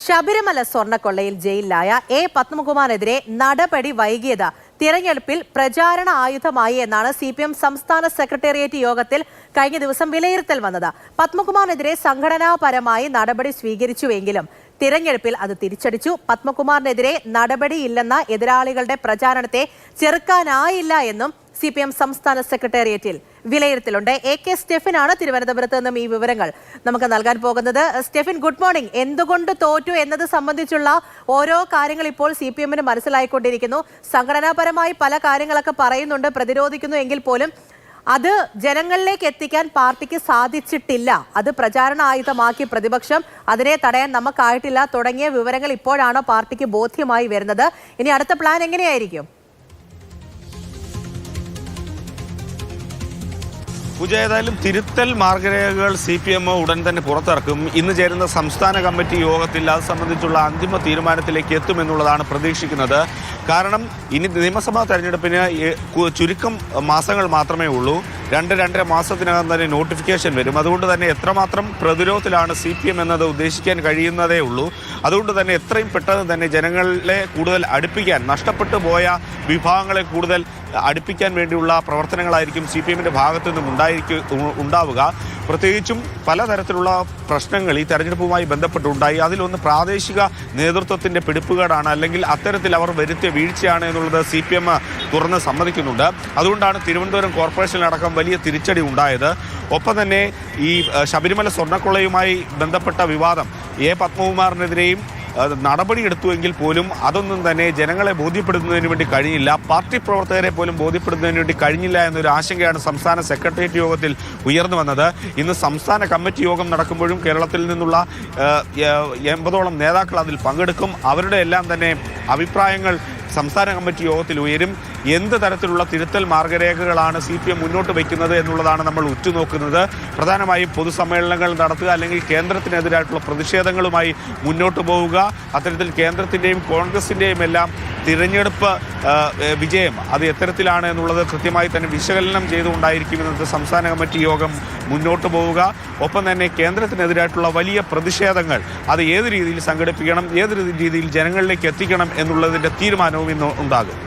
Sabarimala സ്വർണ്ണക്കൊള്ളയിൽ ജയിലിലായ A പത്മകുമാറിനെതിരെ നടപടി വൈകിയത് തിരഞ്ഞെടുപ്പിൽ പ്രചാരണ ആയുധമായി എന്നാണ് CPM സംസ്ഥാന സെക്രട്ടേറിയറ്റ് യോഗത്തിൽ കഴിഞ്ഞ ദിവസം വിലയിരുത്തൽ വന്നത്. പത്മകുമാറിനെതിരെ സംഘടനാപരമായി നടപടി സ്വീകരിച്ചുവെങ്കിലും തിരഞ്ഞെടുപ്പിൽ അത് തിരിച്ചടിച്ചു. പത്മകുമാറിനെതിരെ നടപടിയില്ലെന്ന എതിരാളികളുടെ പ്രചാരണത്തെ ചെറുക്കാനായില്ല എന്നും CPM സംസ്ഥാന സെക്രട്ടേറിയറ്റിൽ വിലയിരുത്തലുണ്ട്. AK സ്റ്റെഫിനാണ് തിരുവനന്തപുരത്ത് നിന്നും ഈ വിവരങ്ങൾ നമുക്ക് നൽകാൻ പോകുന്നത്. Stephin, good morning. എന്തുകൊണ്ട് തോറ്റു എന്നത് സംബന്ധിച്ചുള്ള ഓരോ കാര്യങ്ങൾ ഇപ്പോൾ CPM-ന് മനസ്സിലായിക്കൊണ്ടിരിക്കുന്നു. സംഘടനാപരമായി പല കാര്യങ്ങളൊക്കെ പറയുന്നുണ്ട്, പ്രതിരോധിക്കുന്നു എങ്കിൽ പോലും അത് ജനങ്ങളിലേക്ക് എത്തിക്കാൻ പാർട്ടിക്ക് സാധിച്ചിട്ടില്ല. അത് പ്രചാരണ ആയുധമാക്കി പ്രതിപക്ഷം, അതിനെ തടയാൻ നമുക്കായിട്ടില്ല തുടങ്ങിയ വിവരങ്ങൾ ഇപ്പോഴാണോ പാർട്ടിക്ക് ബോധ്യമായി വരുന്നത്? ഇനി അടുത്ത പ്ലാൻ എങ്ങനെയായിരിക്കും? ഏതായാലും തിരുത്തൽ മാർഗരേഖകൾ CPM ഉടൻ തന്നെ പുറത്തിറക്കും. ഇന്ന് ചേരുന്ന സംസ്ഥാന കമ്മിറ്റി യോഗത്തിൽ അത് സംബന്ധിച്ചുള്ള അന്തിമ തീരുമാനത്തിലേക്ക് എത്തുമെന്നുള്ളതാണ് പ്രതീക്ഷിക്കുന്നത്. കാരണം ഇനി നിയമസഭാ തെരഞ്ഞെടുപ്പിന് ചുരുക്കം മാസങ്ങൾ മാത്രമേ ഉള്ളൂ. 2-2.5 മാസത്തിനകം തന്നെ നോട്ടിഫിക്കേഷൻ വരും. അതുകൊണ്ട് തന്നെ എത്രമാത്രം പ്രതിരോധത്തിലാണ് CPM എന്നത് ഉദ്ദേശിക്കാൻ കഴിയുന്നതേ ഉള്ളൂ. അതുകൊണ്ട് തന്നെ എത്രയും പെട്ടെന്ന് തന്നെ ജനങ്ങളെ കൂടുതൽ അടുപ്പിക്കാൻ, നഷ്ടപ്പെട്ടു പോയ വിഭാഗങ്ങളെ കൂടുതൽ അടുപ്പിക്കാൻ വേണ്ടിയുള്ള പ്രവർത്തനങ്ങളായിരിക്കും CPM-ന്റെ ഭാഗത്തു നിന്നും ഉണ്ടാവുക. പ്രത്യേകിച്ചും പലതരത്തിലുള്ള പ്രശ്നങ്ങൾ ഈ തെരഞ്ഞെടുപ്പുമായി ബന്ധപ്പെട്ടുണ്ടായി. അതിലൊന്ന് പ്രാദേശിക നേതൃത്വത്തിൻ്റെ പിടിപ്പുകേടാണ്, അല്ലെങ്കിൽ അത്തരത്തിൽ അവർ വരുത്തിയ വീഴ്ചയാണ് എന്നുള്ളത് CPM തുറന്ന് സമ്മതിക്കുന്നുണ്ട്. അതുകൊണ്ടാണ് തിരുവനന്തപുരം കോർപ്പറേഷനിലടക്കം വലിയ തിരിച്ചടി ഉണ്ടായത്. ഒപ്പം തന്നെ ഈ ശബരിമല സ്വർണ്ണക്കൊള്ളയുമായി ബന്ധപ്പെട്ട വിവാദം എ പത്മകുമാറിനെതിരെയും നടപടിയെടുത്തുവെങ്കിൽ പോലും അതൊന്നും തന്നെ ജനങ്ങളെ ബോധ്യപ്പെടുത്തുന്നതിന് വേണ്ടി കഴിഞ്ഞില്ല. പാർട്ടി പ്രവർത്തകരെ പോലും ബോധ്യപ്പെടുത്തുന്നതിന് വേണ്ടി കഴിഞ്ഞില്ല എന്നൊരു ആശങ്കയാണ് സംസ്ഥാന സെക്രട്ടേറിയറ്റ് യോഗത്തിൽ ഉയർന്നു വന്നത്. ഇന്ന് സംസ്ഥാന കമ്മിറ്റി യോഗം നടക്കുമ്പോഴും കേരളത്തിൽ നിന്നുള്ള 80ഓളം നേതാക്കൾ അതിൽ പങ്കെടുക്കും. അവരുടെ എല്ലാം തന്നെ അഭിപ്രായങ്ങൾ സംസ്ഥാന കമ്മിറ്റി യോഗത്തിൽ ഉയരും. എന്ത് തരത്തിലുള്ള തിരുത്തൽ മാർഗരേഖകളാണ് CPM മുന്നോട്ട് വയ്ക്കുന്നത് എന്നുള്ളതാണ് നമ്മൾ ഉറ്റുനോക്കുന്നത്. പ്രധാനമായും പൊതുസമ്മേളനങ്ങൾ നടത്തുക, അല്ലെങ്കിൽ കേന്ദ്രത്തിനെതിരായിട്ടുള്ള പ്രതിഷേധങ്ങളുമായി മുന്നോട്ട് പോവുക. അത്തരത്തിൽ കേന്ദ്രത്തിൻ്റെയും കോൺഗ്രസിൻ്റെയും എല്ലാം തിരഞ്ഞെടുപ്പ് വിജയം അത് എത്തരത്തിലാണ് എന്നുള്ളത് കൃത്യമായി തന്നെ വിശകലനം ചെയ്തുകൊണ്ടായിരിക്കും ഇന്നത്തെ സംസ്ഥാന കമ്മിറ്റി യോഗം മുന്നോട്ട് പോവുക. ഒപ്പം തന്നെ കേന്ദ്രത്തിനെതിരായിട്ടുള്ള വലിയ പ്രതിഷേധങ്ങൾ അത് ഏത് രീതിയിൽ സംഘടിപ്പിക്കണം, ഏത് രീതിയിൽ ജനങ്ങളിലേക്ക് എത്തിക്കണം എന്നുള്ളതിൻ്റെ തീരുമാനവും ഇന്ന് ഉണ്ടാകും.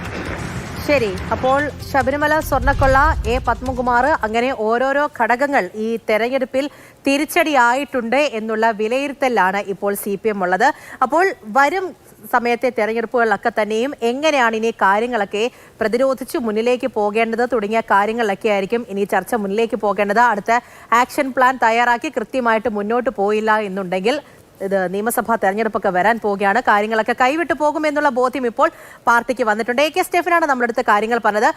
ശരി, അപ്പോൾ ശബരിമല സ്വർണ്ണക്കൊള്ള, എ പത്മകുമാർ, അങ്ങനെ ഓരോരോ ഘടകങ്ങൾ ഈ തെരഞ്ഞെടുപ്പിൽ തിരിച്ചടിയായിട്ടുണ്ട് എന്നുള്ള വിലയിരുത്തലാണ് ഇപ്പോൾ CPM ഉള്ളത്. അപ്പോൾ വരും സമയത്തെ തെരഞ്ഞെടുപ്പുകളിലൊക്കെ തന്നെയും എങ്ങനെയാണ് ഇനി കാര്യങ്ങളൊക്കെ പ്രതിരോധിച്ച് മുന്നിലേക്ക് പോകേണ്ടത് തുടങ്ങിയ കാര്യങ്ങളിലൊക്കെ ആയിരിക്കും ഇനി ചർച്ച മുന്നിലേക്ക് പോകേണ്ടത്. അടുത്ത ആക്ഷൻ പ്ലാൻ തയ്യാറാക്കി കൃത്യമായിട്ട് മുന്നോട്ട് പോയില്ല എന്നുണ്ടെങ്കിൽ ഇത് നിയമസഭാ തെരഞ്ഞെടുപ്പൊക്കെ വരാൻ പോവുകയാണ്, കാര്യങ്ങളൊക്കെ കൈവിട്ടു പോകുമെന്നുള്ള ബോധ്യം ഇപ്പോൾ പാർട്ടിക്ക് വന്നിട്ടുണ്ട്. AK സ്റ്റെഫിനാണ് നമ്മുടെ അടുത്ത് കാര്യങ്ങൾ പറഞ്ഞത്.